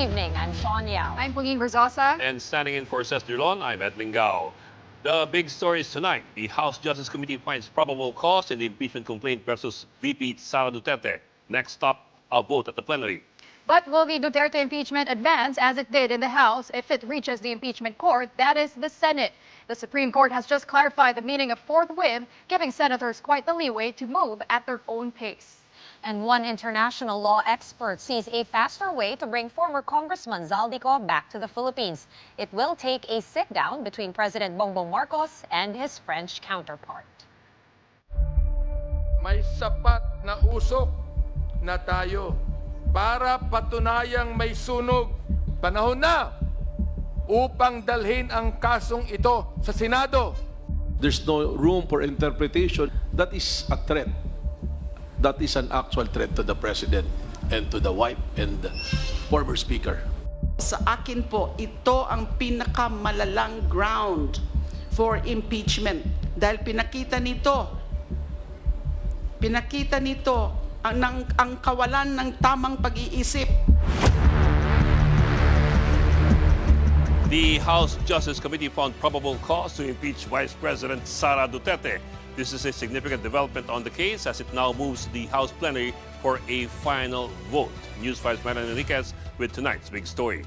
evening. I'm Shawn Yao. I'm Pauline Verzosa. And standing in for Ces Oreña-Drilon, I'm Zaldy Co. The big stories tonight. The House Justice Committee finds probable cause in the impeachment complaint versus VP Sara Duterte. Next stop, a vote at the plenary. But will the Duterte impeachment advance as it did in the House if it reaches the impeachment court, that is the Senate? The Supreme Court has just clarified the meaning of forthwith, giving senators quite the leeway to move at their own pace. And one international law expert sees a faster way to bring former Congressman Zaldy Co back to the Philippines. It will take a sit-down between President Bongbong Marcos and his French counterpart. May sapat na usok na tayo para patunayang may sunog. Panahon na upang dalhin ang kasong ito sa Senado. There's no room for interpretation. That is a threat. That is an actual threat to the President and to the wife and the former Speaker. Sa akin po, ito ang pinakamalalang ground for impeachment. Dahil pinakita nito ang kawalan ng tamang pag-iisip. The House Justice Committee found probable cause to impeach Vice President Sara Duterte. This is a significant development on the case as it now moves to the House plenary for a final vote. News 5's Marilyn Enriquez with tonight's big story.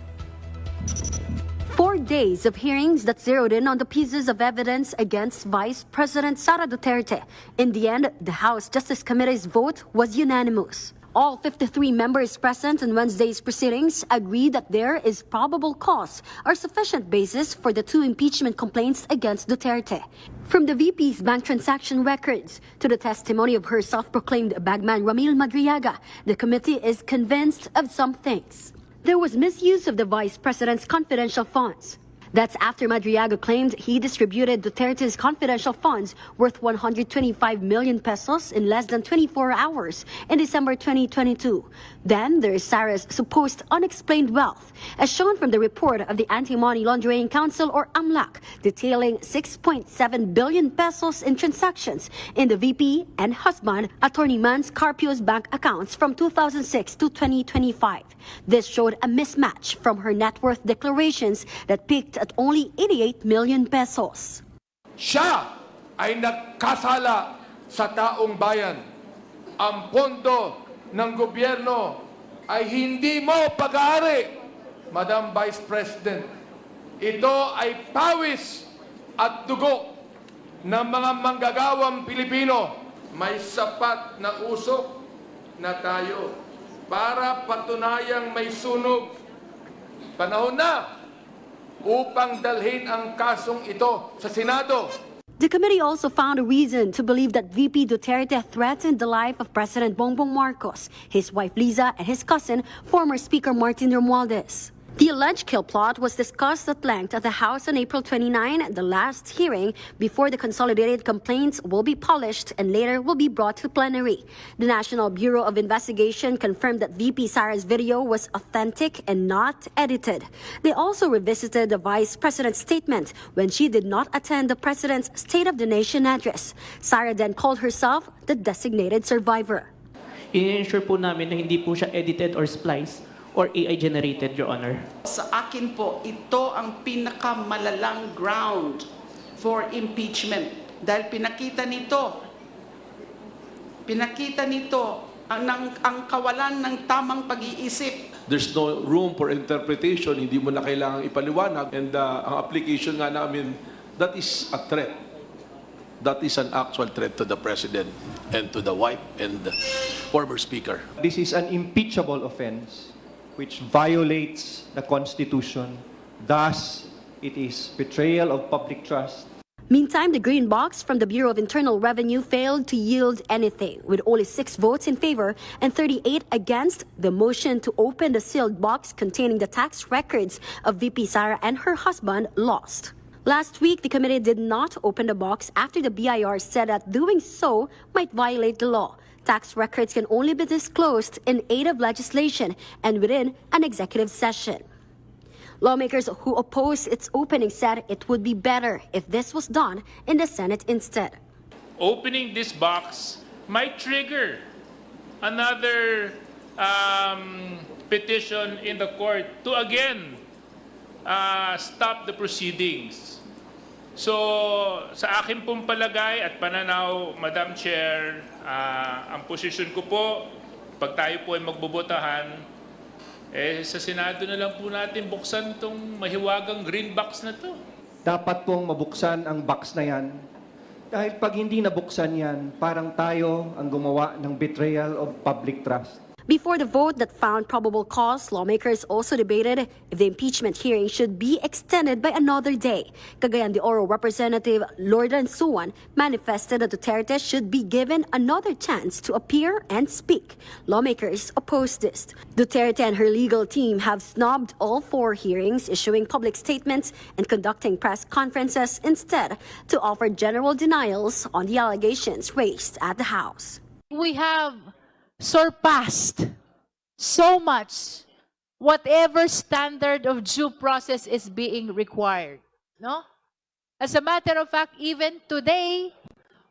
4 days of hearings that zeroed in on the pieces of evidence against Vice President Sara Duterte. In the end, the House Justice Committee's vote was unanimous. All 53 members present in Wednesday's proceedings agreed that there is probable cause or sufficient basis for the 2 impeachment complaints against Duterte. From the VP's bank transaction records to the testimony of her self-proclaimed bagman Ramil Madriaga, the committee is convinced of some things. There was misuse of the Vice President's confidential funds. That's after Madriaga claimed he distributed Duterte's confidential funds worth 125 million pesos in less than 24 hours in December 2022. Then there is Sara's supposed unexplained wealth, as shown from the report of the Anti-Money Laundering Council or AMLAC, detailing 6.7 billion pesos in transactions in the VP and husband, Attorney Mans Carpio's bank accounts from 2006 to 2025. This showed a mismatch from her net worth declarations that peaked at only 88 million pesos. Siya ay nagkasala sa taong bayan. Ang pondo ng gobyerno ay hindi mo pag-aari, Madam Vice President. Ito ay pawis at dugo ng mga manggagawang Pilipino. May sapat na usok na tayo para patunayang may sunog. Panahon na upang dalhin ang kasong ito sa Senado. The committee also found a reason to believe that VP Duterte threatened the life of President Bongbong Marcos, his wife Liza, and his cousin, former Speaker Martin Romualdez. The alleged kill plot was discussed at length at the House on April 29, the last hearing before the consolidated complaints will be polished and later will be brought to plenary. The National Bureau of Investigation confirmed that VP Sara's video was authentic and not edited. They also revisited the Vice President's statement when she did not attend the President's State of the Nation address. Sara then called herself the designated survivor. I-ensure po namin na hindi po siya edited or spliced or AI-generated, Your Honor. Sa akin po, ito ang pinakamalalang ground for impeachment. Dahil pinakita nito ang kawalan ng tamang pag-iisip. There's no room for interpretation. Hindi mo na kailangang ipaliwanag. And ang application nga namin, that is a threat. That is an actual threat to the President and to the wife and the former Speaker. This is an impeachable offense which violates the Constitution. Thus, it is betrayal of public trust. Meantime, the green box from the Bureau of Internal Revenue failed to yield anything, with only 6 votes in favor and 38 against. The motion to open the sealed box containing the tax records of VP Sara and her husband lost. Last week, the committee did not open the box after the BIR said that doing so might violate the law. Tax records can only be disclosed in aid of legislation and within an executive session. Lawmakers who opposed its opening said it would be better if this was done in the Senate instead. Opening this box might trigger another petition in the court to again stop the proceedings. So, sa akin pong palagay at pananaw, Madam Chair, ang posisyon ko po, pag tayo po ay magbobotahan, sa Senado na lang po natin buksan itong mahiwagang green box na to. Dapat pong mabuksan ang box na yan. Dahil pag hindi nabuksan yan, parang tayo ang gumawa ng betrayal of public trust. Before the vote that found probable cause, lawmakers also debated if the impeachment hearing should be extended by another day. Cagayan de Oro Representative Lordan Suwan manifested that Duterte should be given another chance to appear and speak. Lawmakers opposed this. Duterte and her legal team have snubbed all 4 hearings, issuing public statements and conducting press conferences instead to offer general denials on the allegations raised at the House. We have surpassed so much whatever standard of due process is being required, no? As a matter of fact, even today,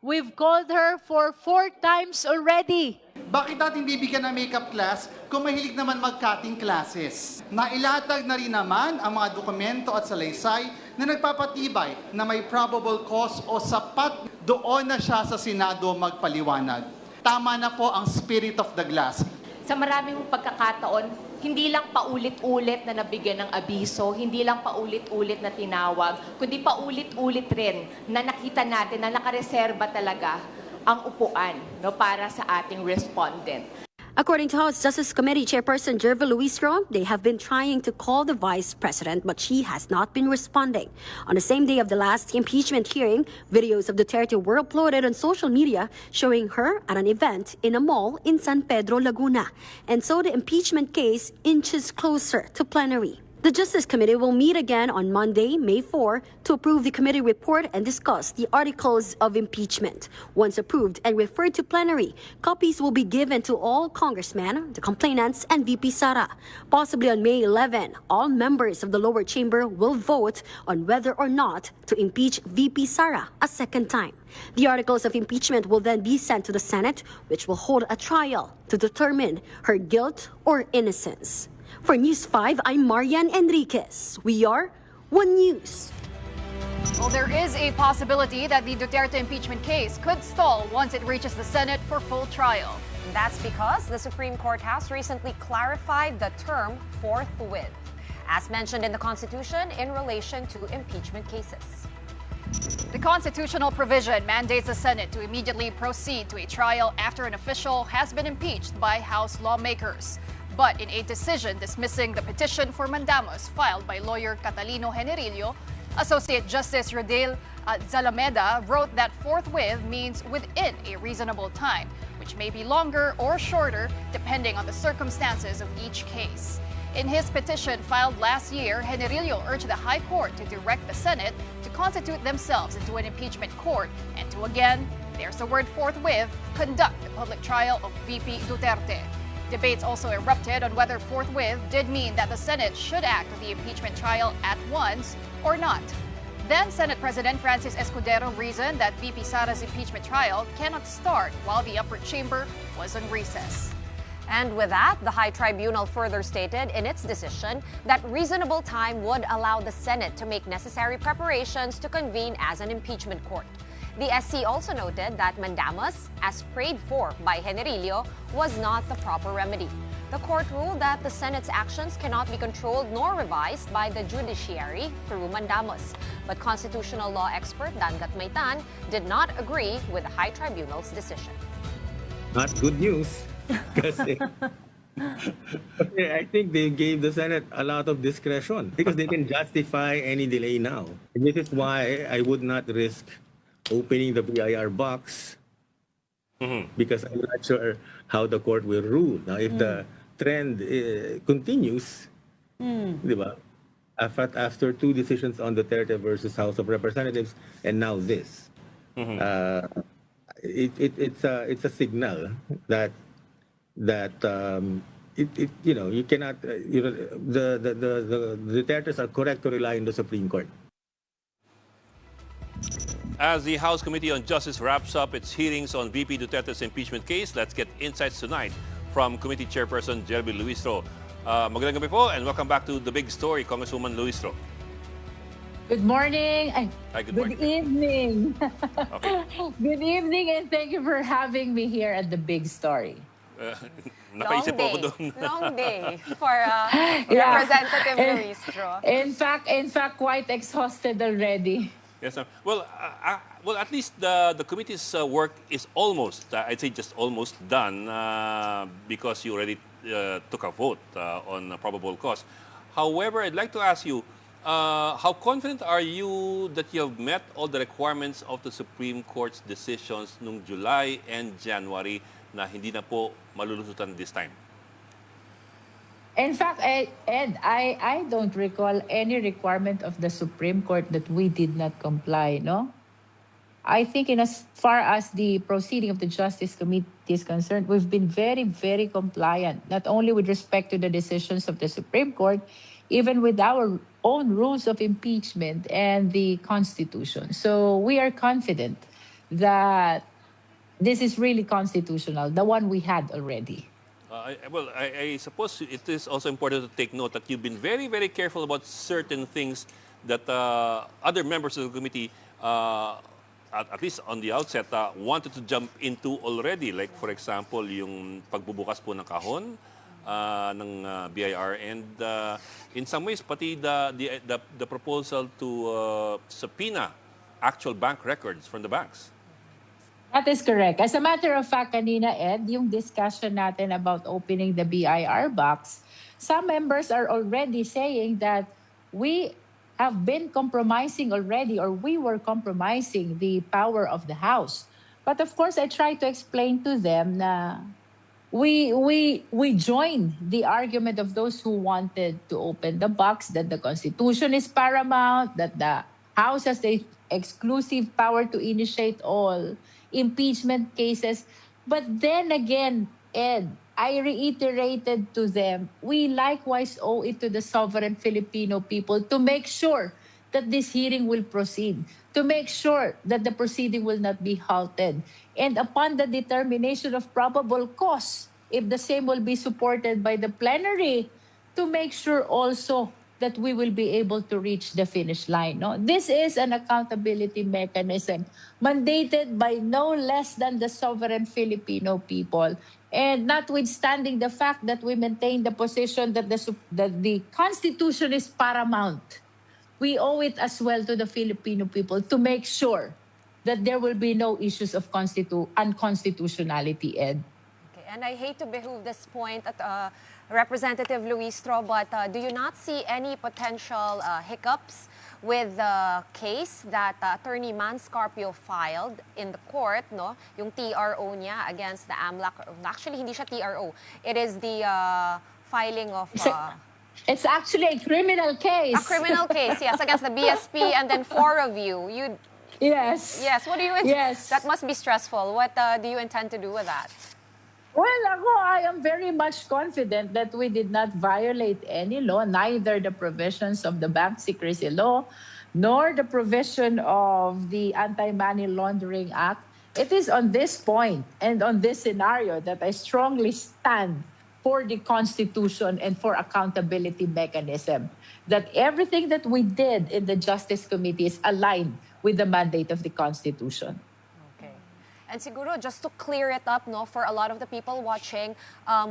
we've called her for 4 times already. Bakit natin bibigyan ng makeup class kung mahilig naman mag-cutting classes? Nailatag na rin naman ang mga dokumento at salaysay na nagpapatibay na may probable cause o sapat doon na siya sa Senado magpaliwanag. Tama na po ang spirit of the glass. Sa maraming pagkakataon, hindi lang paulit-ulit na nabigyan ng abiso, hindi lang paulit-ulit na tinawag, kundi paulit-ulit rin na nakita natin na nakareserba talaga ang upuan, no, para sa ating respondent. According to House Justice Committee Chairperson Jerva Luistro, they have been trying to call the Vice President, but she has not been responding. On the same day of the last impeachment hearing, videos of Duterte were uploaded on social media showing her at an event in a mall in San Pedro, Laguna. And so the impeachment case inches closer to plenary. The Justice Committee will meet again on Monday, May 4, to approve the committee report and discuss the articles of impeachment. Once approved and referred to plenary, copies will be given to all congressmen, the complainants, and VP Sara. Possibly on May 11, all members of the lower chamber will vote on whether or not to impeach VP Sara a second time. The articles of impeachment will then be sent to the Senate, which will hold a trial to determine her guilt or innocence. For News 5, I'm Marian Enriquez. We are One News. Well, there is a possibility that the Duterte impeachment case could stall once it reaches the Senate for full trial. That's because the Supreme Court has recently clarified the term forthwith, as mentioned in the Constitution in relation to impeachment cases. The constitutional provision mandates the Senate to immediately proceed to a trial after an official has been impeached by House lawmakers. But in a decision dismissing the petition for mandamus filed by lawyer Catalino Generillo, Associate Justice Rodel Zalameda wrote that forthwith means within a reasonable time, which may be longer or shorter depending on the circumstances of each case. In his petition filed last year, Generillo urged the High Court to direct the Senate to constitute themselves into an impeachment court and to again, there's the word forthwith, conduct the public trial of VP Duterte. Debates also erupted on whether forthwith did mean that the Senate should act on the impeachment trial at once or not. Then Senate President Francis Escudero reasoned that VP Sara's impeachment trial cannot start while the upper chamber was on recess. And with that, the High Tribunal further stated in its decision that reasonable time would allow the Senate to make necessary preparations to convene as an impeachment court. The SC also noted that mandamus, as prayed for by Generillo, was not the proper remedy. The court ruled that the Senate's actions cannot be controlled nor revised by the judiciary through mandamus. But constitutional law expert Dangat Maitan did not agree with the High Tribunal's decision. Not good news, kasi I think they gave the Senate a lot of discretion because they can justify any delay now. And this is why I would not risk opening the BIR box because I'm not sure how the court will rule. Now, if the trend continues, di ba? After 2 decisions on Duterte versus House of Representatives and now this, it's a signal that you cannot the Dutertes are correct to rely on the Supreme Court. As the House Committee on Justice wraps up its hearings on VP Duterte's impeachment case, let's get insights tonight from Committee Chairperson Jerby Luistro. Magandang gabi po and welcome back to The Big Story, Congresswoman Luistro. Good morning. Hi, good morning. Evening. Okay. Good evening and thank you for having me here at The Big Story. Nakaisip po ako doon. Long day for Representative Luistro. In fact, quite exhausted already. Yes, ma'am. Well, at least the committee's work is almost, I'd say just almost done because you already took a vote on a probable cause. However, I'd like to ask you, how confident are you that you have met all the requirements of the Supreme Court's decisions noong July and January na hindi na po malulusutan this time? In fact, Ed, I don't recall any requirement of the Supreme Court that we did not comply, no? I think in as far as the proceeding of the Justice Committee is concerned, we've been very, very compliant, not only with respect to the decisions of the Supreme Court, even with our own rules of impeachment and the Constitution. So we are confident that this is really constitutional, the one we had already. I suppose it is also important to take note that you've been very, very careful about certain things that other members of the committee, at least on the outset, wanted to jump into already. Like, for example, yung pagbubukas po ng kahon ng BIR and in some ways, pati the proposal to subpoena actual bank records from the banks. That is correct. As a matter of fact, kanina, Ed, yung discussion natin about opening the BIR box, some members are already saying that we have been compromising already or we were compromising the power of the House. But of course, I try to explain to them na we join the argument of those who wanted to open the box, that the Constitution is paramount, that the House has the exclusive power to initiate all impeachment cases. But then again, Ed, I reiterated to them, we likewise owe it to the sovereign Filipino people to make sure that this hearing will proceed, to make sure that the proceeding will not be halted. And upon the determination of probable cause, if the same will be supported by the plenary, to make sure also that we will be able to reach the finish line. No? This is an accountability mechanism mandated by no less than the sovereign Filipino people. And notwithstanding the fact that we maintain the position that the Constitution is paramount, we owe it as well to the Filipino people to make sure that there will be no issues of unconstitutionality, Ed. Okay, and I hate to behoove this point at Representative Luistro, but do you not see any potential hiccups with the case that Attorney Manscarpio filed in the court, no? Yung TRO niya against the AMLAC. Actually, hindi siya TRO. It is the filing of... It's actually a criminal case. A criminal case, yes, against the BSP and then four of you. Yes. Yes, what do you... Yes. That must be stressful. What do you intend to do with that? Well, I am very much confident that we did not violate any law, neither the provisions of the Bank Secrecy Law, nor the provision of the Anti-Money Laundering Act. It is on this point and on this scenario that I strongly stand for the Constitution and for accountability mechanism, that everything that we did in the Justice Committee is aligned with the mandate of the Constitution. And siguro, just to clear it up, no, for a lot of the people watching,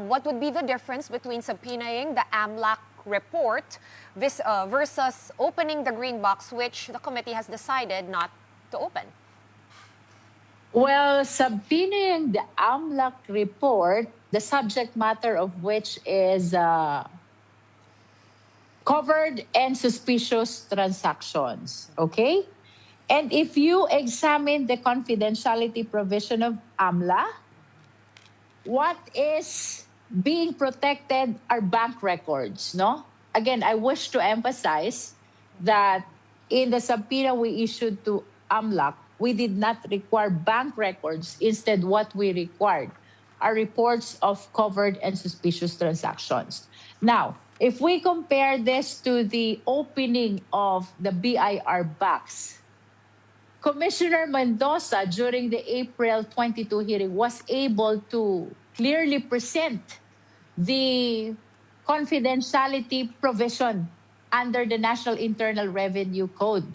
what would be the difference between subpoenaing the AMLAC report versus opening the green box, which the committee has decided not to open? Well, subpoenaing the AMLAC report, the subject matter of which is covered and suspicious transactions, okay? And if you examine the confidentiality provision of AMLA, what is being protected are bank records, no? Again, I wish to emphasize that in the subpoena we issued to AMLAC, we did not require bank records. Instead, what we required are reports of covered and suspicious transactions. Now, if we compare this to the opening of the BIR box, Commissioner Mendoza, during the April 22 hearing, was able to clearly present the confidentiality provision under the National Internal Revenue Code.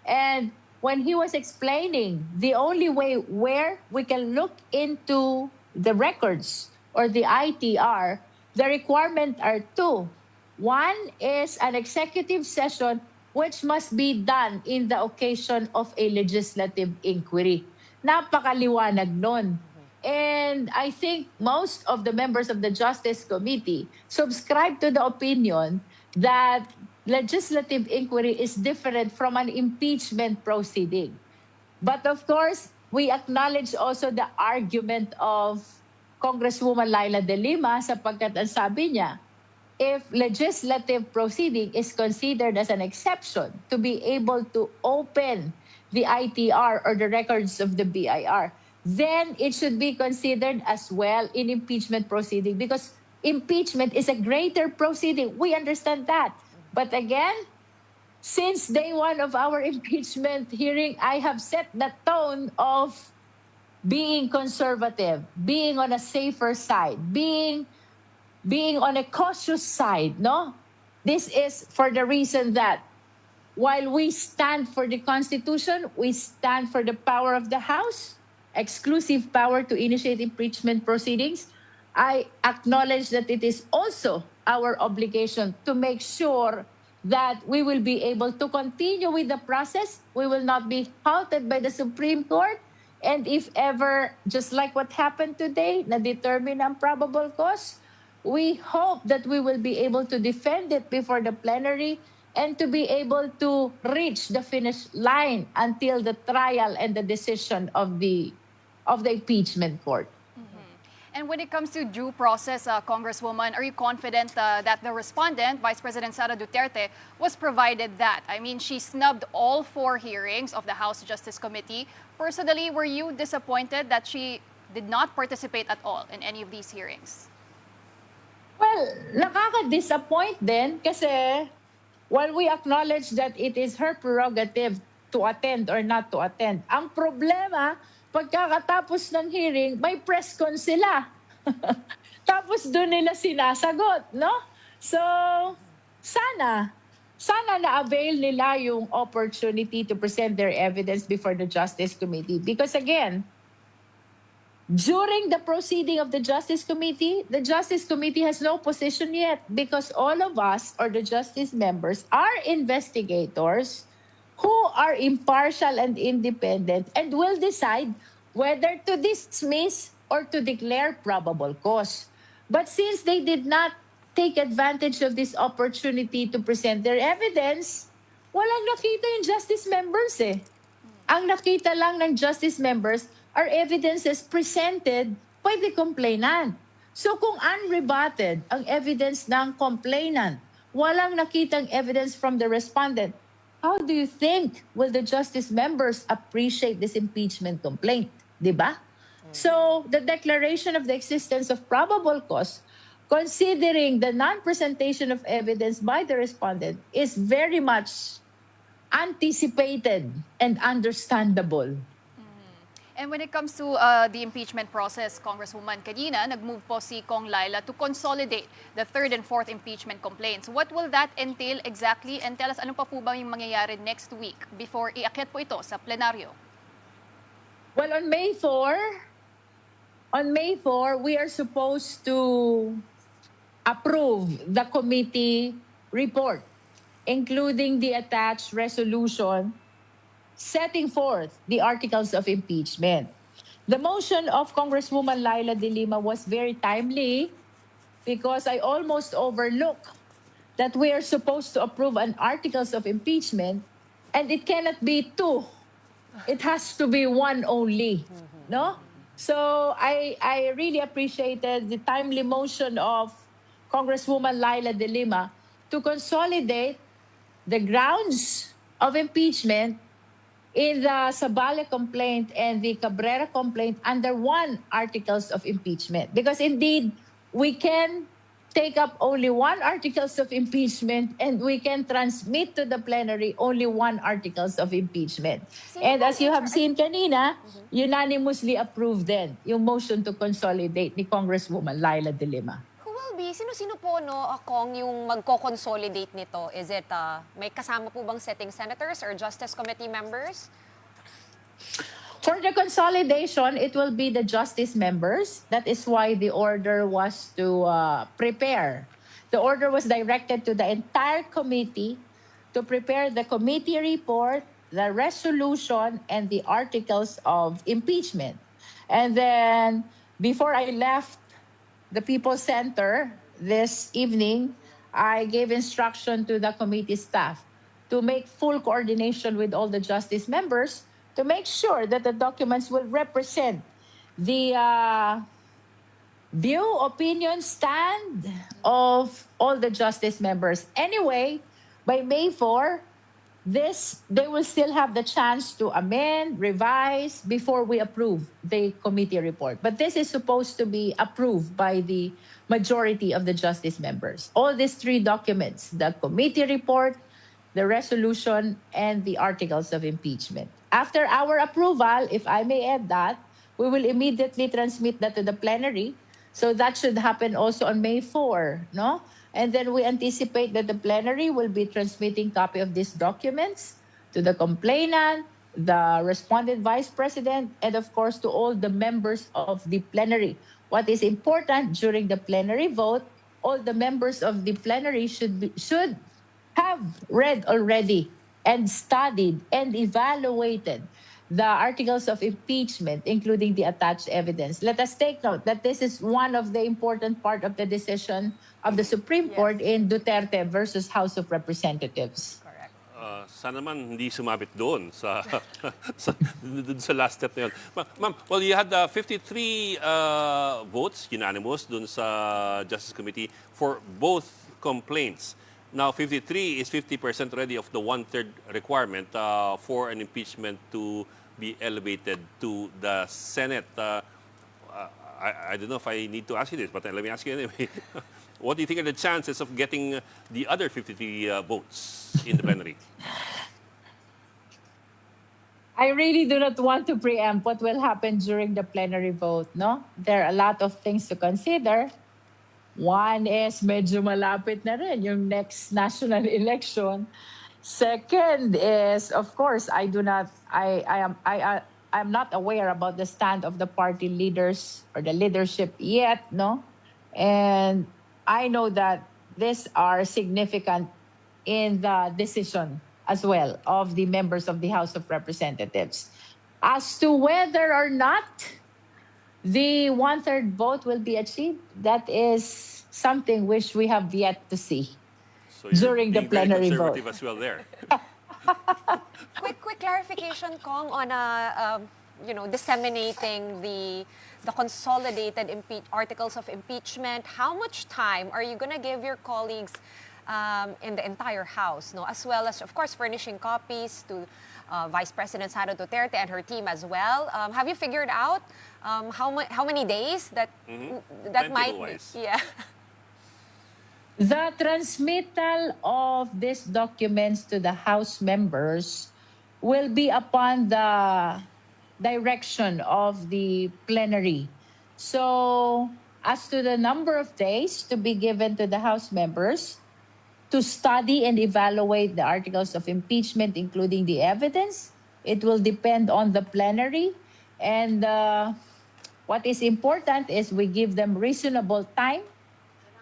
And when he was explaining the only way where we can look into the records or the ITR, the requirement are two. One is an executive session which must be done in the occasion of a legislative inquiry. Napakaliwanag nun. And I think most of the members of the Justice Committee subscribe to the opinion that legislative inquiry is different from an impeachment proceeding. But of course, we acknowledge also the argument of Congresswoman Laila de Lima sapagkat ang sabi niya, if legislative proceeding is considered as an exception to be able to open the ITR or the records of the BIR, then it should be considered as well in impeachment proceeding because impeachment is a greater proceeding. We understand that. But again, since day one of our impeachment hearing, I have set the tone of being conservative, being on a safer side, being on a cautious side, no? This is for the reason that while we stand for the Constitution, we stand for the power of the House, exclusive power to initiate impeachment proceedings, I acknowledge that it is also our obligation to make sure that we will be able to continue with the process. We will not be halted by the Supreme Court. And if ever, just like what happened today, na determine ang probable cause, we hope that we will be able to defend it before the plenary and to be able to reach the finish line until the trial and the decision of the impeachment court. And when it comes to due process, Congresswoman, are you confident that the respondent, Vice President Sara Duterte, was provided that? I mean, she snubbed all 4 hearings of the House Justice Committee. Personally, were you disappointed that she did not participate at all in any of these hearings? Well, nakaka-disappoint din kasi while we acknowledge that it is her prerogative to attend or not to attend, ang problema, pagkakatapos ng hearing, may press con sila. Tapos doon nila sinasagot, no? So, sana na-avail nila yung opportunity to present their evidence before the Justice Committee. Because again, during the proceeding of the Justice Committee has no position yet because all of us, or the Justice members, are investigators who are impartial and independent and will decide whether to dismiss or to declare probable cause. But since they did not take advantage of this opportunity to present their evidence, walang nakita yung justice members eh. Ang nakita lang ng justice members are evidences presented by the complainant. So kung unrebutted ang evidence ng complainant, walang nakitang evidence from the respondent, how do you think will the justice members appreciate this impeachment complaint? Diba? So the declaration of the existence of probable cause, considering the non-presentation of evidence by the respondent, is very much anticipated and understandable. And when it comes to the impeachment process, Congresswoman, kanina nag-move po si Kong Laila to consolidate the 3rd and 4th impeachment complaints. What will that entail exactly? And tell us, ano pa po ba yung mangyayari next week before iakyat po ito sa plenaryo? Well, on May 4, we are supposed to approve the committee report, including the attached resolution setting forth the articles of impeachment. The motion of Congresswoman Laila de Lima was very timely because I almost overlooked that we are supposed to approve an articles of impeachment and it cannot be 2. It has to be 1 only, no? So I really appreciated the timely motion of Congresswoman Laila de Lima to consolidate the grounds of impeachment in the Sabale complaint and the Cabrera complaint under 1 articles of impeachment. Because indeed, we can take up only one articles of impeachment and we can transmit to the plenary only one articles of impeachment. And as you have seen kanina, unanimously approved then yung motion to consolidate ni Congresswoman Laila De Lima. Who will be, sino-sino po, no, Kong, yung magko-consolidate nito? Is it, may kasama po bang sitting senators or Justice Committee members? For the consolidation, it will be the justice members. That is why the order was to prepare. The order was directed to the entire committee to prepare the committee report, the resolution, and the articles of impeachment. And then, before I left the People's Center this evening, I gave instruction to the committee staff to make full coordination with all the justice members to make sure that the documents will represent the view, opinion, stand of all the justice members. Anyway, by May 4, they will still have the chance to amend, revise before we approve the committee report. But this is supposed to be approved by the majority of the justice members. All these three documents, the committee report, the resolution, and the articles of impeachment. After our approval, if I may add that, we will immediately transmit that to the plenary. So that should happen also on May 4, no? And then we anticipate that the plenary will be transmitting copy of these documents to the complainant, the respondent vice president, and of course to all the members of the plenary. What is important during the plenary vote, all the members of the plenary should have read already and studied and evaluated the articles of impeachment, including the attached evidence. Let us take note that this is one of the important part of the decision of the Supreme Court in Duterte versus House of Representatives. Sana man hindi sumabit doon sa, sa last step na yun. Ma'am, well, you had 53 votes, unanimous, doon sa Justice Committee for both complaints. Now, 53 is 50% already of the one-third requirement for an impeachment to be elevated to the Senate. I don't know if I need to ask you this, but let me ask you anyway. What do you think are the chances of getting the other 53 votes in the plenary? I really do not want to preempt what will happen during the plenary vote, no? There are a lot of things to consider. One is medyo malapit na rin yung next national election. Second is, of course, I'm not aware about the stand of the party leaders or the leadership yet, no? And I know that these are significant in the decision as well of the members of the House of Representatives. As to whether or not the one-third vote will be achieved, that is something which we have yet to see during the plenary vote. As well there. Quick clarification, Kong, on disseminating the consolidated articles of impeachment. How much time are you going to give your colleagues in the entire House, no? As well as, of course, furnishing copies to Vice President Sara Duterte and her team as well. Have you figured out how many days that might be? Yeah. The transmittal of these documents to the House members will be upon the direction of the plenary. So, as to the number of days to be given to the House members to study and evaluate the articles of impeachment, including the evidence, it will depend on the plenary. And what is important is we give them reasonable time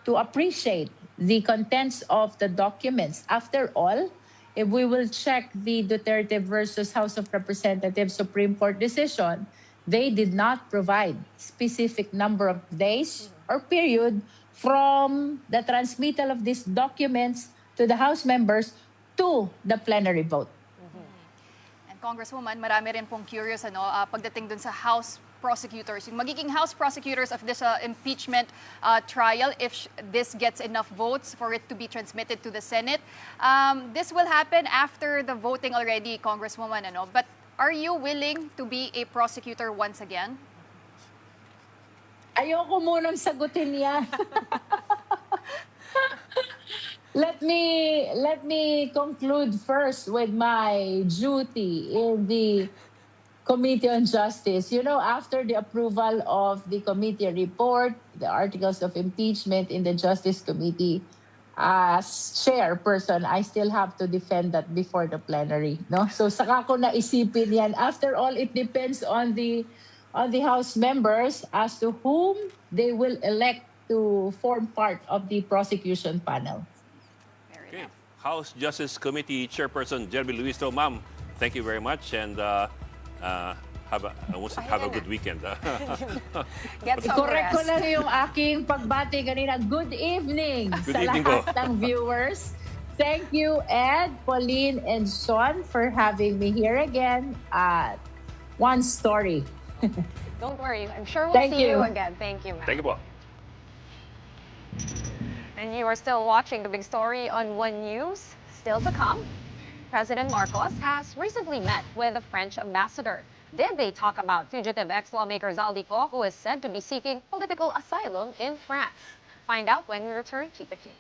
to appreciate the contents of the documents. After all, if we will check the Duterte versus House of Representatives Supreme Court decision, they did not provide specific number of days or period from the transmittal of these documents to the House members to the plenary vote. And Congresswoman, marami rin pong curious pagdating dun sa House prosecutors, yung magiging House prosecutors of this impeachment trial, if this gets enough votes for it to be transmitted to the Senate. This will happen after the voting already, Congresswoman, but are you willing to be a prosecutor once again? Ayoko munang sagutin yan. Let me conclude first with my duty in the Committee on Justice. You know, after the approval of the committee report, the articles of impeachment in the Justice Committee, as chairperson, I still have to defend that before the plenary. No, so saka ko naisipin yan. After all, it depends on the House members as to whom they will elect to form part of the prosecution panel. Okay. House Justice Committee Chairperson Jeremy Luistro, ma'am, thank you very much, and have a good weekend. Get some Correct ko rest. lang yung aking pagbati kanina. Good evening Good sa evening lahat po. ng viewers. Thank you, Ed, Pauline, and Shawn for having me here again at One Story. Don't worry. I'm sure we'll Thank see you you. again. Thank you, ma'am. Thank you po. And you are still watching the big story on One News. Still to come, President Marcos has recently met with the French ambassador. Did they talk about fugitive ex-lawmaker Zaldy Co, who is said to be seeking political asylum in France? Find out when we return. Keep it here.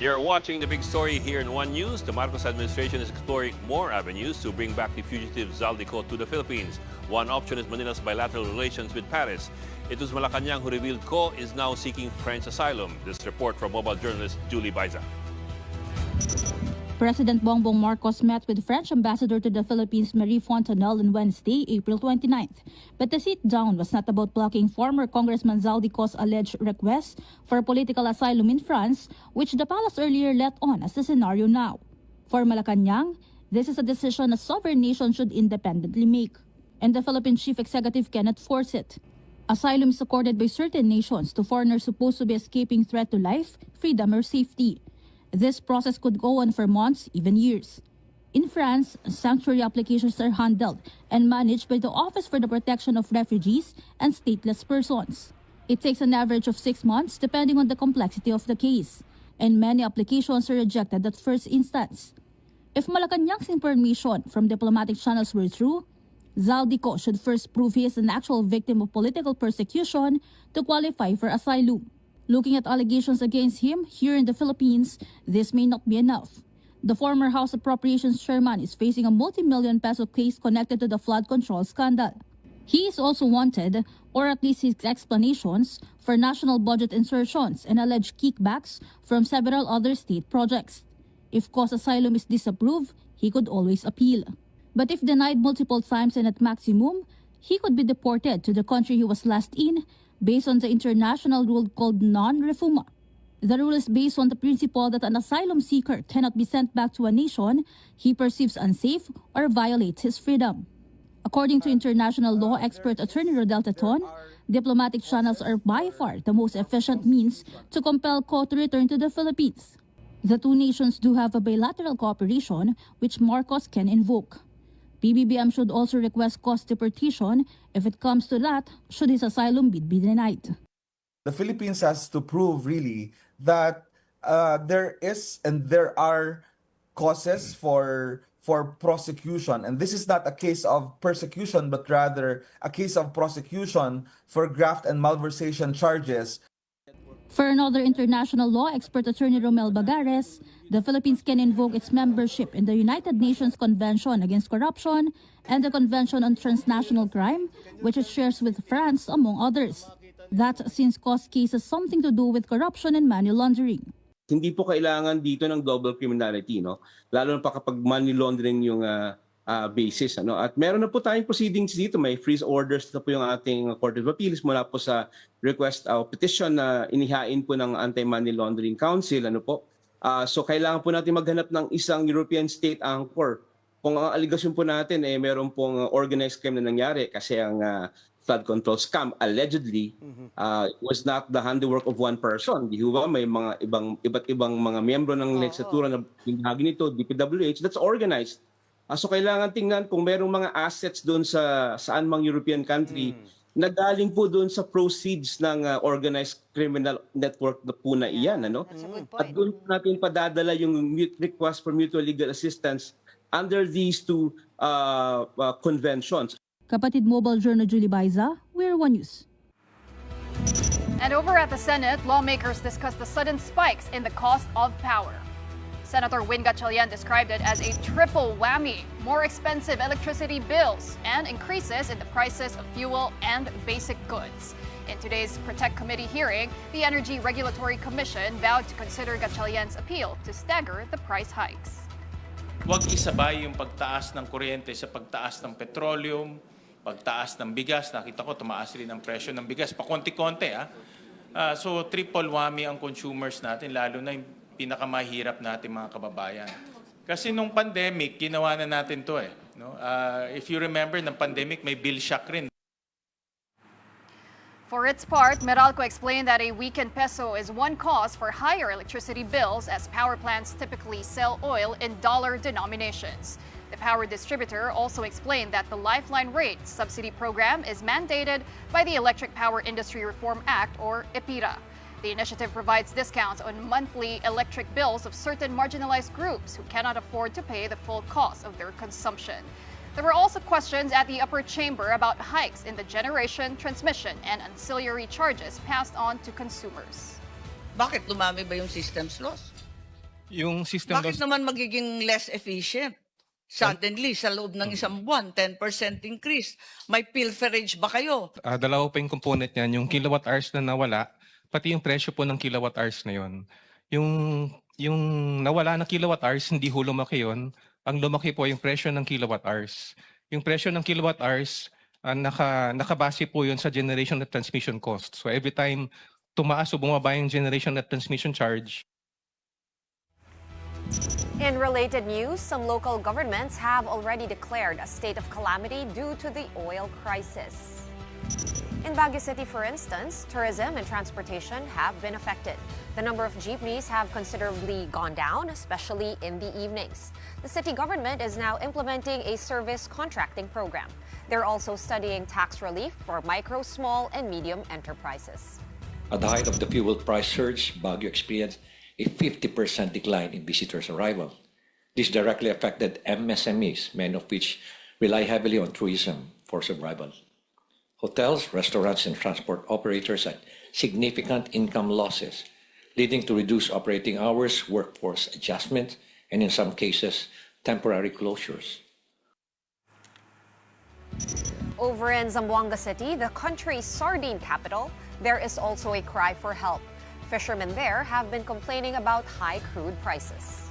You're watching the big story here in One News. The Marcos administration is exploring more avenues to bring back the fugitive Zaldy Co to the Philippines. One option is Manila's bilateral relations with Paris. It was Malacanang who revealed Co is now seeking French asylum. This report from mobile journalist Julie Baiza. President Bongbong Marcos met with French ambassador to the Philippines Marie Fontanelle on Wednesday, April 29th. But the sit-down was not about blocking former Congressman Zaldy Co's alleged request for political asylum in France, which the palace earlier let on as the scenario now. For Malacanang, this is a decision a sovereign nation should independently make, and the Philippine chief executive cannot force it. Asylum is accorded by certain nations to foreigners supposed to be escaping threat to life, freedom, or safety. This process could go on for months, even years. In France, sanctuary applications are handled and managed by the Office for the Protection of Refugees and Stateless Persons. It takes an average of 6 months depending on the complexity of the case, and many applications are rejected at first instance. If Malacanang's information from diplomatic channels were true, Zaldy Co should first prove he is an actual victim of political persecution to qualify for asylum. Looking at allegations against him here in the Philippines, this may not be enough. The former House Appropriations Chairman is facing a multi-million peso case connected to the flood control scandal. He is also wanted, or at least his explanations, for national budget insertions and alleged kickbacks from several other state projects. If Co's asylum is disapproved, he could always appeal. But if denied multiple times and at maximum, he could be deported to the country he was last in, based on the international rule called non-refoulement. The rule is based on the principle that an asylum seeker cannot be sent back to a nation he perceives unsafe or violates his freedom. According to international law expert attorney Rodel Teton, diplomatic channels are by far the most efficient means to compel Co to return to the Philippines. The two nations do have a bilateral cooperation which Marcos can invoke. PBBM should also request Co's deportation if it comes to that, should his asylum bid be denied. The Philippines has to prove really that there is and there are causes for prosecution. And this is not a case of persecution, but rather a case of prosecution for graft and malversation charges. For another international law expert, attorney Romel Bagares, the Philippines can invoke its membership in the United Nations Convention Against Corruption and the Convention on Transnational Crime, which it shares with France, among others. That since Co's case has something to do with corruption and money laundering. Hindi po kailangan dito ng double criminality, no? Lalo na pa kapag money laundering yung basis, ano? At meron na po tayong proceedings dito, may freeze orders na po yung ating Court of Appeals mula po sa request petition na inihain po ng Anti-Money Laundering Council, ano po? So kailangan po natin maghanap ng isang European state anchor. Kung ang allegation po natin meron pong organized crime na nangyari kasi ang flood control scam allegedly was not the handiwork of one person. Di ba? May mga iba't ibang mga miyembro ng legislatura na binahagi nito, DPWH, that's organized. So kailangan tingnan kung merong mga assets doon sa saan mang European country na galing po doon sa proceeds ng organized criminal network na po na iyan. Ano? At doon natin padadala yung request for mutual legal assistance under these two conventions. Kapatid Mobile Journal Julie Baiza, We're One News. And over at the Senate, lawmakers discussed the sudden spikes in the cost of power. Senator Win Gatchalian described it as a triple whammy: more expensive electricity bills and increases in the prices of fuel and basic goods. In today's Protect Committee hearing, the Energy Regulatory Commission vowed to consider Gatchalian's appeal to stagger the price hikes. Huwag isabay yung pagtaas ng kuryente sa pagtaas ng petroleum, pagtaas ng bigas. Nakita ko, tumaas rin ang presyo ng bigas. Pakonti-konti, So, triple whammy ang consumers natin, lalo na yung pinakamahirap natin mga kababayan. Kasi nung pandemic, ginawa na natin to No? If you remember, ng pandemic, may bill shock rin. For its part, Meralco explained that a weakened peso is one cause for higher electricity bills, as power plants typically sell oil in dollar denominations. The power distributor also explained that the Lifeline Rate subsidy program is mandated by the Electric Power Industry Reform Act, or EPIRA. The initiative provides discounts on monthly electric bills of certain marginalized groups who cannot afford to pay the full cost of their consumption. There were also questions at the upper chamber about hikes in the generation, transmission, and ancillary charges passed on to consumers. Bakit dumami ba yung systems loss? Yung system Bakit naman magiging less efficient? Suddenly, sa loob ng isang buwan, 10% increase. May pilferage ba kayo? Dalawa pa yung component niyan, yung kilowatt hours na nawala, pati yung presyo po ng kilowatt hours na yon. Yung nawala na kilowatt hours, hindi ho lumaki yun. Ang lumaki po yung presyo ng kilowatt hours. Yung presyo ng kilowatt hours, nakabase po yun sa generation at transmission cost. So every time tumaas o bumaba yung generation at transmission charge. In related news, some local governments have already declared a state of calamity due to the oil crisis. In Baguio City, for instance, tourism and transportation have been affected. The number of jeepneys have considerably gone down, especially in the evenings. The city government is now implementing a service contracting program. They're also studying tax relief for micro, small, and medium enterprises. At the height of the fuel price surge, Baguio experienced a 50% decline in visitors' arrival. This directly affected MSMEs, many of which rely heavily on tourism for survival. Hotels, restaurants, and transport operators had significant income losses, leading to reduced operating hours, workforce adjustment, and in some cases, temporary closures. Over in Zamboanga City, the country's sardine capital, there is also a cry for help. Fishermen there have been complaining about high crude prices.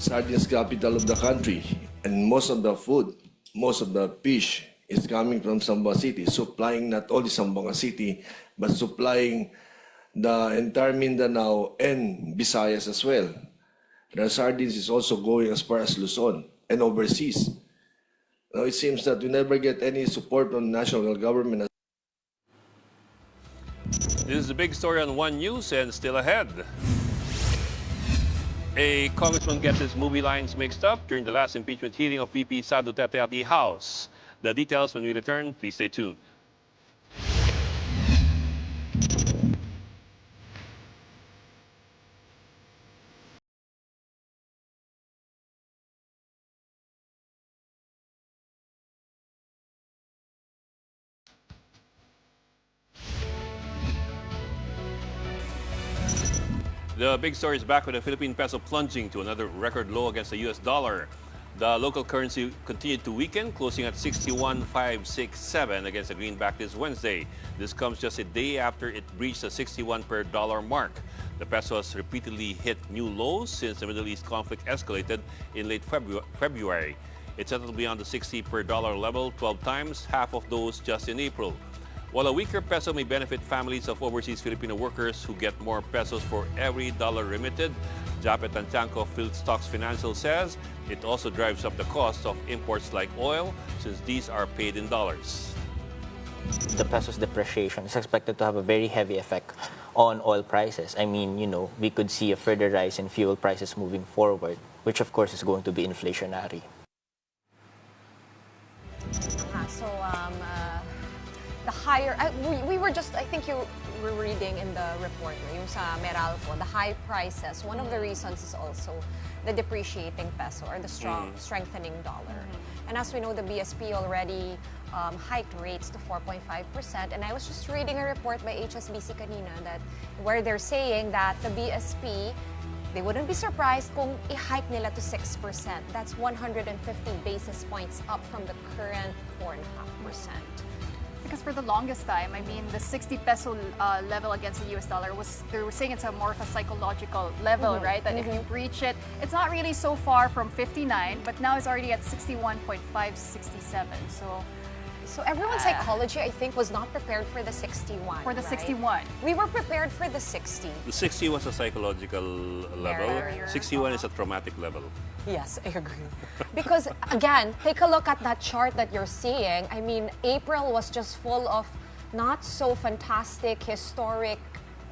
Sardines capital of the country, and most of the food, most of the fish is coming from Zamboanga City, supplying not only Zamboanga City, but supplying the entire Mindanao and Visayas as well. The sardines is also going as far as Luzon and overseas. Now it seems that we never get any support from the national government. This is a big story on One News, and still ahead. A congressman gets his movie lines mixed up during the last impeachment hearing of VP Sara Duterte at the House. The details when we return. Please stay tuned. The big story is back with the Philippine peso plunging to another record low against the US dollar. The local currency continued to weaken, closing at 61.567 against the greenback this Wednesday. This comes just a day after it breached the 61 per dollar mark. The peso has repeatedly hit new lows since the Middle East conflict escalated in late February. It settled beyond the 60 per dollar level 12 times, half of those just in April. While a weaker peso may benefit families of overseas Filipino workers who get more pesos for every dollar remitted, Japet Tantiangco Philstocks Financial says it also drives up the cost of imports like oil since these are paid in dollars. The peso's depreciation is expected to have a very heavy effect on oil prices. I mean, we could see a further rise in fuel prices moving forward, which of course is going to be inflationary. The higher, we were just, I think you were reading in the report, yung sa Meralco, the high prices. One of the reasons is also the depreciating peso or the strengthening dollar. And as we know, the BSP already hiked rates to 4.5%. And I was just reading a report by HSBC kanina where they're saying that the BSP, they wouldn't be surprised kung i-hike nila to 6%. That's 150 basis points up from the current 4.5%. Because for the longest time, I mean, the 60 peso level against the US dollar they were saying it's a more of a psychological level, right? That if you reach it, it's not really so far from 59, but now it's already at 61.567. So everyone's psychology, I think, was not prepared for the 61. For the right? 61. We were prepared for the 60. The 60 was a psychological level. Barrier. 61 is a traumatic level. Yes, I agree. Because again, take a look at that chart that you're seeing. I mean, April was just full of not so fantastic historic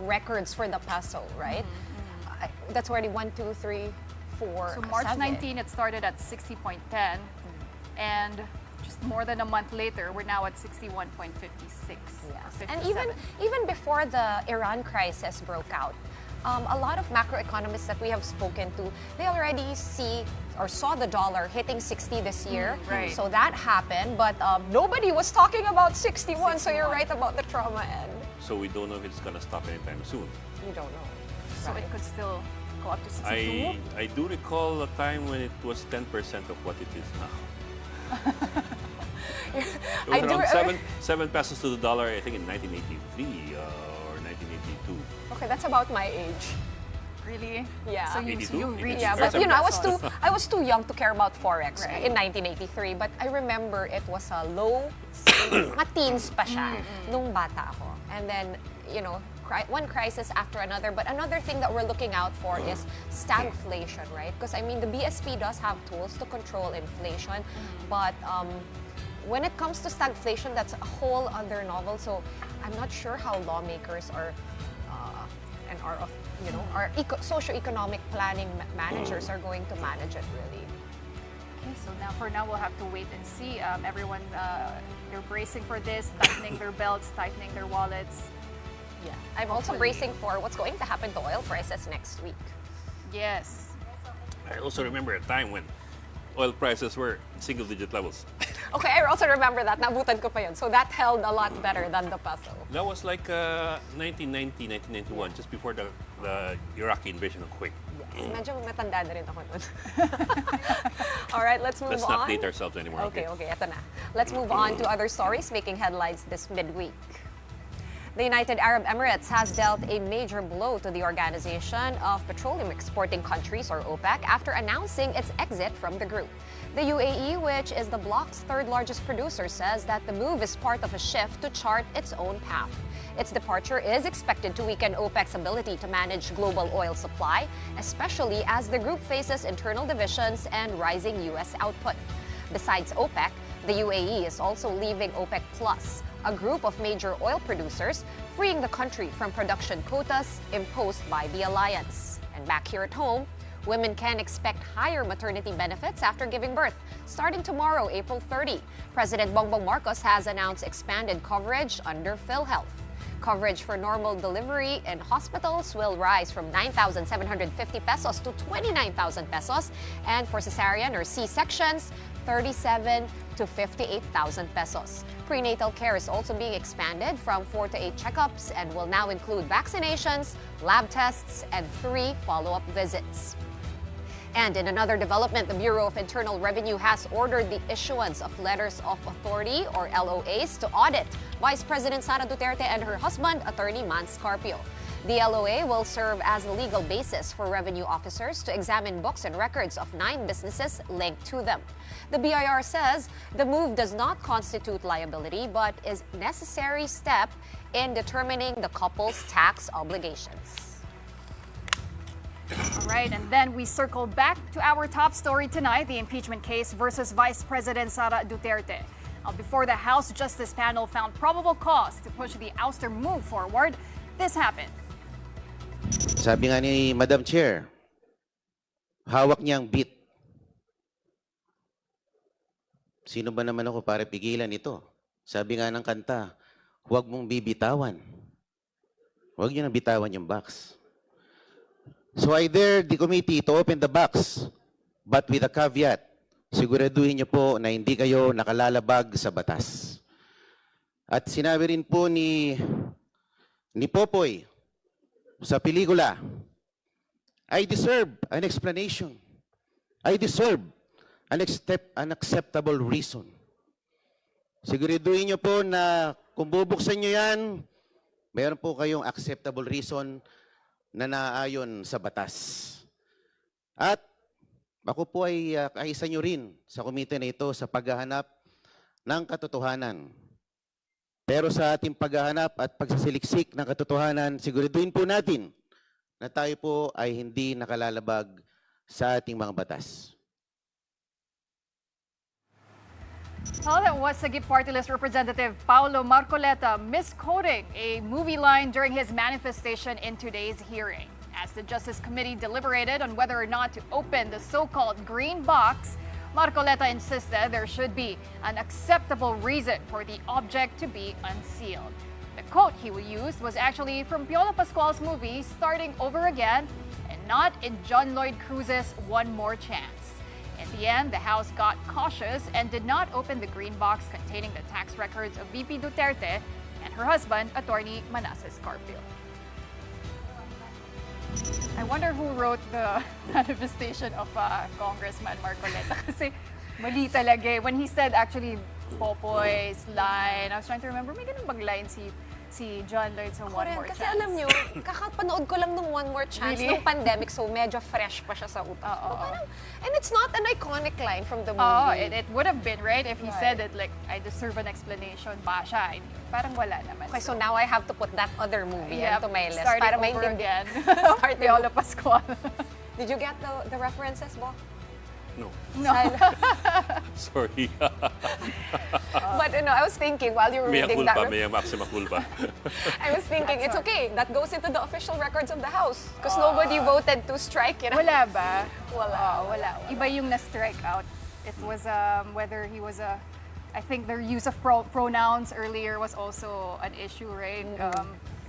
records for the peso, right? That's already 1, 2, 3, 4. So March 7. 19, it started at 60.10, and just more than a month later, we're now at 61.56. Yes. And even before the Iran crisis broke out, a lot of macroeconomists that we have spoken to, they already saw the dollar hitting 60 this year. Right. So that happened, but nobody was talking about 61, so you're right about the trauma end. So we don't know if it's going to stop anytime soon. We don't know. So it could still go up to 62? I do recall a time when it was 10% of what it is now. It was around 7 pesos to the dollar, I think, in 1983 or 1982. Okay, that's about my age. Really? Yeah. So you reached but I was too young to care about forex in 1983. But I remember it was a low, teens pa siya nung bata ako. And then, one crisis after another. But another thing that we're looking out for is stagflation, right? Because I mean, the BSP does have tools to control inflation, but when it comes to stagflation, that's a whole other novel. So I'm not sure how lawmakers are our socio-economic planning managers are going to manage it really. Okay, so for now we'll have to wait and see. Everyone, they're bracing for this, tightening their belts, tightening their wallets. Yeah, I'm also bracing for what's going to happen to oil prices next week. Yes. I also remember a time when oil prices were single-digit levels. Okay, I also remember that. Nabutan ko pa yun. So that held a lot better than the peso. That was like 1990, 1991, just before the Iraqi invasion of Kuwait. Yes, medyo matanda na rin ako nun. All right, let's move on. Let's not date ourselves anymore. Okay, eto na. Let's move on to other stories making headlines this midweek. The United Arab Emirates has dealt a major blow to the Organization of Petroleum Exporting Countries, or OPEC, after announcing its exit from the group. The UAE, which is the bloc's third largest producer, says that the move is part of a shift to chart its own path. Its departure is expected to weaken OPEC's ability to manage global oil supply, especially as the group faces internal divisions and rising U.S. output. Besides OPEC, the UAE is also leaving OPEC Plus, a group of major oil producers, freeing the country from production quotas imposed by the alliance. And back here at home, women can expect higher maternity benefits after giving birth. Starting tomorrow, April 30, President Bongbong Marcos has announced expanded coverage under PhilHealth. Coverage for normal delivery in hospitals will rise from 9,750 pesos to 29,000 pesos, and for cesarean or C-sections, 37 to 58,000 pesos. Prenatal care is also being expanded from 4 to 8 checkups and will now include vaccinations, lab tests, and 3 follow-up visits. And in another development, the Bureau of Internal Revenue has ordered the issuance of letters of authority, or LOAs, to audit Vice President Sara Duterte and her husband, Attorney Mans Carpio. The LOA will serve as the legal basis for revenue officers to examine books and records of 9 businesses linked to them. The BIR says the move does not constitute liability but is a necessary step in determining the couple's tax obligations. All right, and then we circle back to our top story tonight, the impeachment case versus Vice President Sara Duterte. Before the House Justice Panel found probable cause to push the ouster move forward, this happened. Sabi nga ni Madam Chair, hawak niya ang beat. Sino ba naman ako para pigilan ito? Sabi nga ng kanta, huwag mong bibitawan. Huwag niyo nang bitawan yung box. So I dare the committee to open the box, but with a caveat, siguraduhin niyo po na hindi kayo nakalalabag sa batas. At sinabi rin po ni Popoy sa pelikula, I deserve an explanation. I deserve an acceptable reason. Siguraduhin niyo po na kung bubuksan niyo yan, mayroon po kayong acceptable reason na naayon sa batas. At ako po ay kaisa niyo rin sa komite na ito sa paghahanap ng katotohanan. Pero sa ating paghahanap at pagsasiliksik ng katotohanan, siguraduhin po natin na tayo po ay hindi nakalalabag sa ating mga batas. Well, that was Sagip Party List Representative Paulo Marcoleta misquoting a movie line during his manifestation in today's hearing. As the Justice Committee deliberated on whether or not to open the so-called green box, Marcoleta insisted there should be an acceptable reason for the object to be unsealed. The quote he used was actually from Piolo Pascual's movie Starting Over Again and not in John Lloyd Cruz's One More Chance. In the end, the House got cautious and did not open the green box containing the tax records of VP Duterte and her husband, Attorney Manasseh Carpio. I wonder who wrote the manifestation of Congressman Marcoleta kasi mali talaga eh. When he said actually Popoy's line, I was trying to remember, may ganun bang line si John Lloyd sa One More Kasi Chance? alam nyo, kakapanood ko lang nung One More Chance Really? nung pandemic, so medyo fresh pa siya sa utak ko. Parang, and it's not an iconic line from the movie. Oh, it would have been, right? If he said it like, I deserve an explanation ba siya? Parang wala naman. Okay, so now I have to put that other movie into my list. Starting Para over maintindihan. again. Piolo Pascual. Did you get the references, Bo? No. No. Sorry. But I was thinking while you were Mea reading culpa, that. mea maxima culpa. I was thinking, it's okay. That goes into the official records of the House. Because nobody voted to strike it. Wala ba? Wala. Wala. Iba yung na-strike out. It was whether he was I think their use of pronouns earlier was also an issue, right?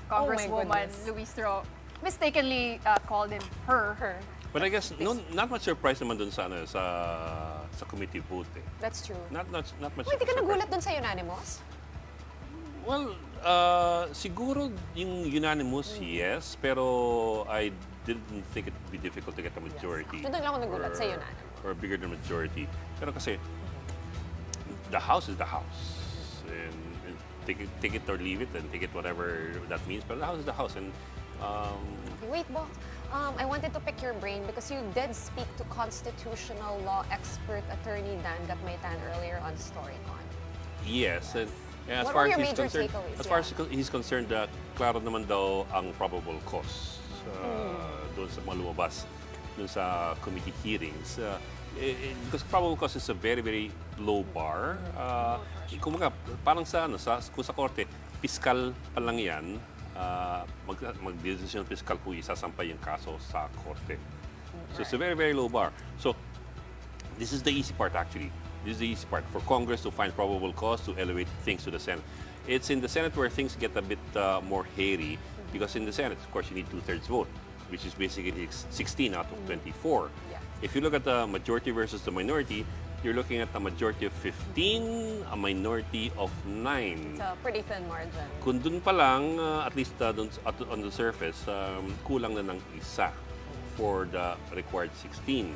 Congresswoman Luis Tro mistakenly called him her. But I guess not much surprise naman dun sa committee vote. Eh. That's true. Not much. Wait, di ka nagulat dun sa unanimous? Well, siguro yung unanimous, yes, pero I didn't think it would be difficult to get a majority. Doon lang ako nagulat sa unanimous. Or bigger than majority. Pero kasi the House is the House. And take it or leave it and take it whatever that means. But the House is the House. And wait, Bo. I wanted to pick your brain because you did speak to constitutional law expert attorney Dan Gatmaytan earlier on StoryCon. yes. And as What far were as your he's major concerned, takeaways? as far as he's concerned, klaro naman daw ang probable cause doon sa mga lumabas doon sa committee hearings. Because probable cause is a very, very low bar. Kumbaga, parang kung sa korte, fiscal pa lang yan, mag-decision fiscal po isasampay yung kaso sa korte. So it's a very, very low bar. So this is the easy part actually. This is the easy part for Congress to find probable cause to elevate things to the Senate. It's in the Senate where things get a bit more hairy because in the Senate, of course, you need 2/3 vote, which is basically 16 out of 24. Yeah. If you look at the majority versus the minority, you're looking at a majority of 15, a minority of 9. It's a pretty thin margin. Kung dun pa lang, at least on the surface, kulang na ng isa for the required 16.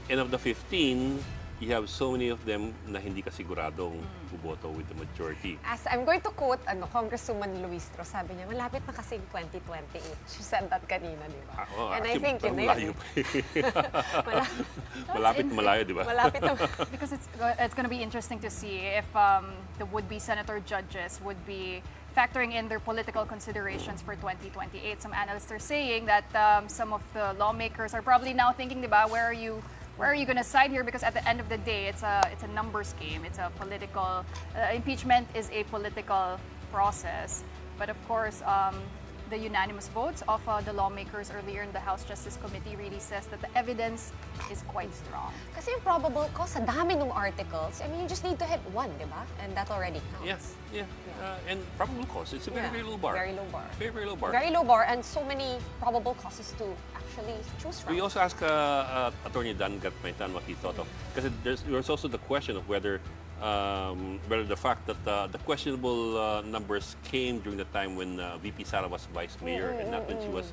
And of the 15, you have so many of them na hindi ka siguradong buboto with the majority. As I'm going to quote Congresswoman Luis Tro, sabi niya, malapit na kasi 2028. She said that kanina, di ba? And I think yun na yun. Malapit na malayo, di ba? Malapit na. Because it's going to be interesting to see if the would-be senator judges would be factoring in their political considerations for 2028. Some analysts are saying that some of the lawmakers are probably now thinking, di ba, where where are you going to side here? Because at the end of the day, it's a numbers game. It's a political impeachment is a political process. But of course, the unanimous votes of the lawmakers earlier in the House Justice Committee really says that the evidence is quite strong. Kasi yung probable cause, sa dami ng articles, I mean, you just need to hit one, di ba? And that already counts. Yes, yeah. And probable cause, it's a very, very low bar. Very low bar. Very, very low bar. Very low bar, and so many probable causes to actually choose from. We also asked Attorney Dan Gatmaitan what he thought of, because there's also the question of whether the fact that the questionable numbers came during the time when VP Sara was vice mayor and not when she was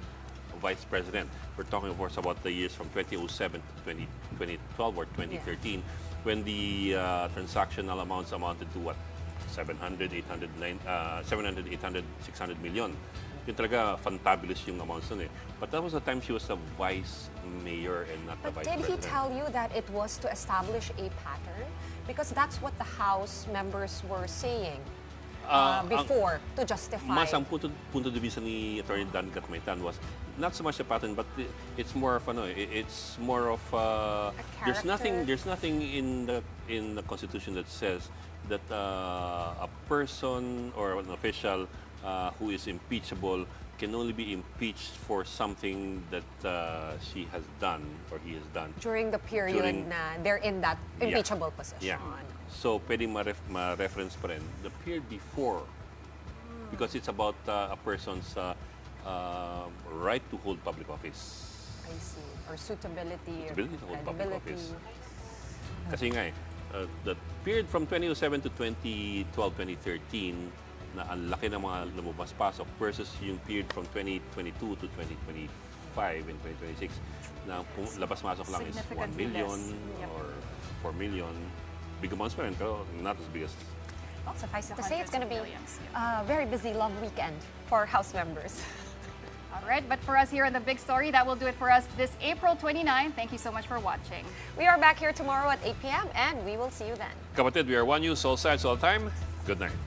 vice president. We're talking, of course, about the years from 2007 to 2012 or 2013, when the transactional amounts amounted to what? 700, 800, 600 million. Yun talaga, fantabulous yung amounts nun eh. But that was the time she was the vice mayor and not the vice Did president. he tell you that it was to establish a pattern? Because that's what the House members were saying before to justify. Mas ang punto de vista ni Attorney Dan Gatmaitan was not so much a pattern, but it's more of it's more of there's nothing in the Constitution that says that a person or an official who is impeachable can only be impeached for something that she has done or he has done. During the period na they're in that impeachable position. Yeah. So, pwedeng ma-reference pa rin the period before, because it's about a person's right to hold public office. I see. Or suitability. Suitability to hold public office. Credibility. Kasi nga the period from 2007 to 2012-2013, na ang laki ng mga lumabas-pasok versus yung period from 2022 to 2025 and 2026 na labas-masok lang is 1 million or 4 million. Big amounts pa rin, pero not as big as... Well, suffice it to say, it's going to be a very busy, long weekend for House members. All right, but for us here on The Big Story, that will do it for us this April 29. Thank you so much for watching. We are back here tomorrow at 8 p.m. and we will see you then. Kapatid, we are One News, all sides, all time. Good night.